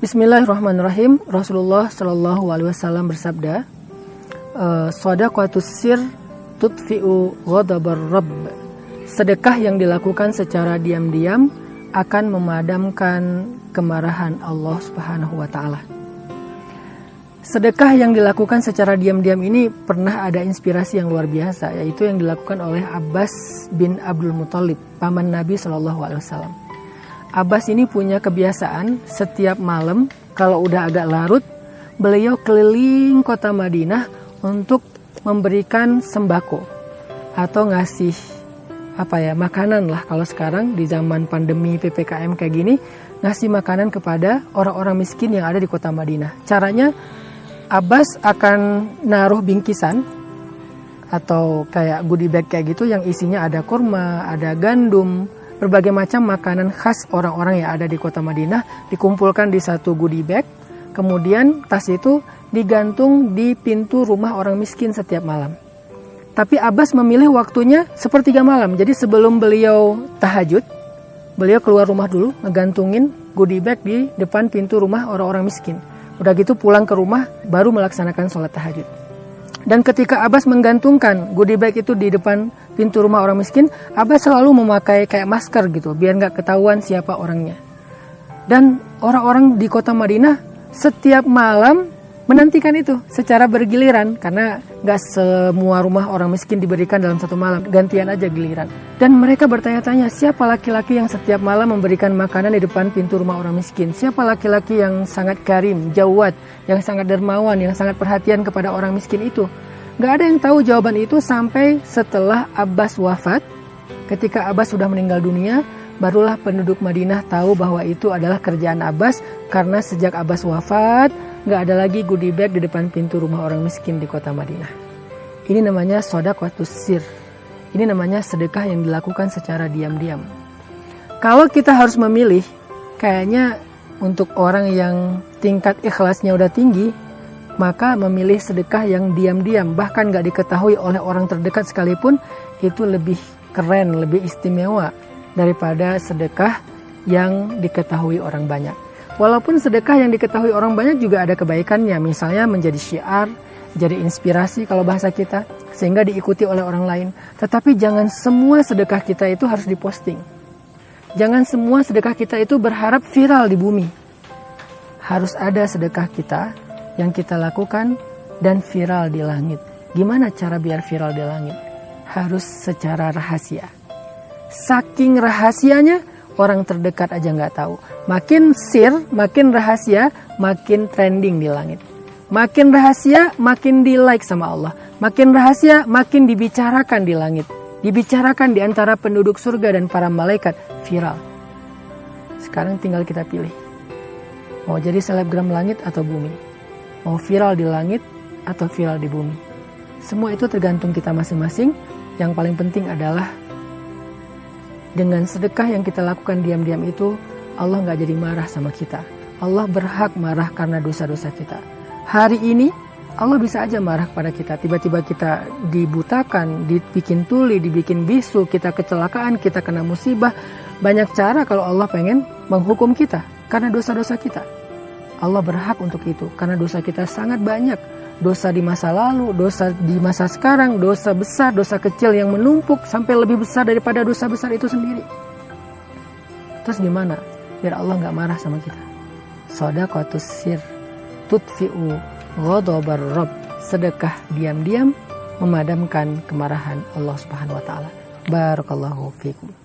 Bismillahirrahmanirrahim. Rasulullah Shallallahu Alaihi Wasallam bersabda, "Shadaqatus sir tutfi'u ghadabar Rabb." Sedekah yang dilakukan secara diam-diam akan memadamkan kemarahan Allah Subhanahu wa Ta'ala. Sedekah yang dilakukan secara diam-diam ini pernah ada inspirasi yang luar biasa, yaitu yang dilakukan oleh Abbas bin Abdul Muthalib, paman Nabi Shallallahu Alaihi Wasallam. Abbas ini punya kebiasaan setiap malam kalau udah agak larut, beliau keliling kota Madinah untuk memberikan sembako atau ngasih makanan lah, kalau sekarang di zaman pandemi PPKM kayak gini, ngasih makanan kepada orang-orang miskin yang ada di kota Madinah. Caranya Abbas akan naruh bingkisan atau kayak goodie bag kayak gitu yang isinya ada kurma, ada gandum, berbagai macam makanan khas orang-orang yang ada di kota Madinah dikumpulkan di satu goodie bag. Kemudian tas itu digantung di pintu rumah orang miskin setiap malam. Tapi Abbas memilih waktunya sepertiga malam. Jadi sebelum beliau tahajud, beliau keluar rumah dulu, ngegantungin goodie bag di depan pintu rumah orang-orang miskin. Udah gitu pulang ke rumah, baru melaksanakan sholat tahajud. Dan ketika Abbas menggantungkan goodie bag itu di depan pintu rumah orang miskin, Abbas selalu memakai kayak masker gitu, biar nggak ketahuan siapa orangnya. Dan orang-orang di kota Madinah setiap malam menantikan itu secara bergiliran, karena nggak semua rumah orang miskin diberikan dalam satu malam, gantian aja giliran. Dan mereka bertanya-tanya, siapa laki-laki yang setiap malam memberikan makanan di depan pintu rumah orang miskin? Siapa laki-laki yang sangat karim, jawad, yang sangat dermawan, yang sangat perhatian kepada orang miskin itu? Nggak ada yang tahu jawaban itu sampai setelah Abbas wafat. Ketika Abbas sudah meninggal dunia, barulah penduduk Madinah tahu bahwa itu adalah kerjaan Abbas, karena sejak Abbas wafat, nggak ada lagi goodie bag di depan pintu rumah orang miskin di kota Madinah. Ini namanya shadaqatus sir. Ini namanya sedekah yang dilakukan secara diam-diam. Kalau kita harus memilih, kayaknya untuk orang yang tingkat ikhlasnya udah tinggi, maka memilih sedekah yang diam-diam, bahkan nggak diketahui oleh orang terdekat sekalipun, itu lebih keren, lebih istimewa daripada sedekah yang diketahui orang banyak. Walaupun sedekah yang diketahui orang banyak juga ada kebaikannya, misalnya menjadi syiar, jadi inspirasi kalau bahasa kita, sehingga diikuti oleh orang lain. Tetapi jangan semua sedekah kita itu harus diposting. Jangan semua sedekah kita itu berharap viral di bumi. Harus ada sedekah kita yang kita lakukan dan viral di langit. Gimana cara biar viral di langit? Harus secara rahasia. Saking rahasianya, orang terdekat aja nggak tahu. Makin sir, makin rahasia, makin trending di langit. Makin rahasia, makin di like sama Allah. Makin rahasia, makin dibicarakan di langit. Dibicarakan di antara penduduk surga dan para malaikat, viral. Sekarang tinggal kita pilih. Mau jadi selebgram langit atau bumi? Mau viral di langit atau viral di bumi? Semua itu tergantung kita masing-masing. Yang paling penting adalah dengan sedekah yang kita lakukan diam-diam itu, Allah nggak jadi marah sama kita. Allah berhak marah karena dosa-dosa kita. Hari ini Allah bisa aja marah kepada kita. Tiba-tiba kita dibutakan, dibikin tuli, dibikin bisu, kita kecelakaan, kita kena musibah. Banyak cara kalau Allah pengen menghukum kita karena dosa-dosa kita. Allah berhak untuk itu karena dosa kita sangat banyak. Dosa di masa lalu, dosa di masa sekarang, dosa besar, dosa kecil yang menumpuk sampai lebih besar daripada dosa besar itu sendiri. Terus gimana biar Allah nggak marah sama kita? Shadaqatus sir tutfi'u ghadabar Rabb. Sedekah diam-diam memadamkan kemarahan Allah Subhanahu wa Ta'ala. Barakallahu fikum.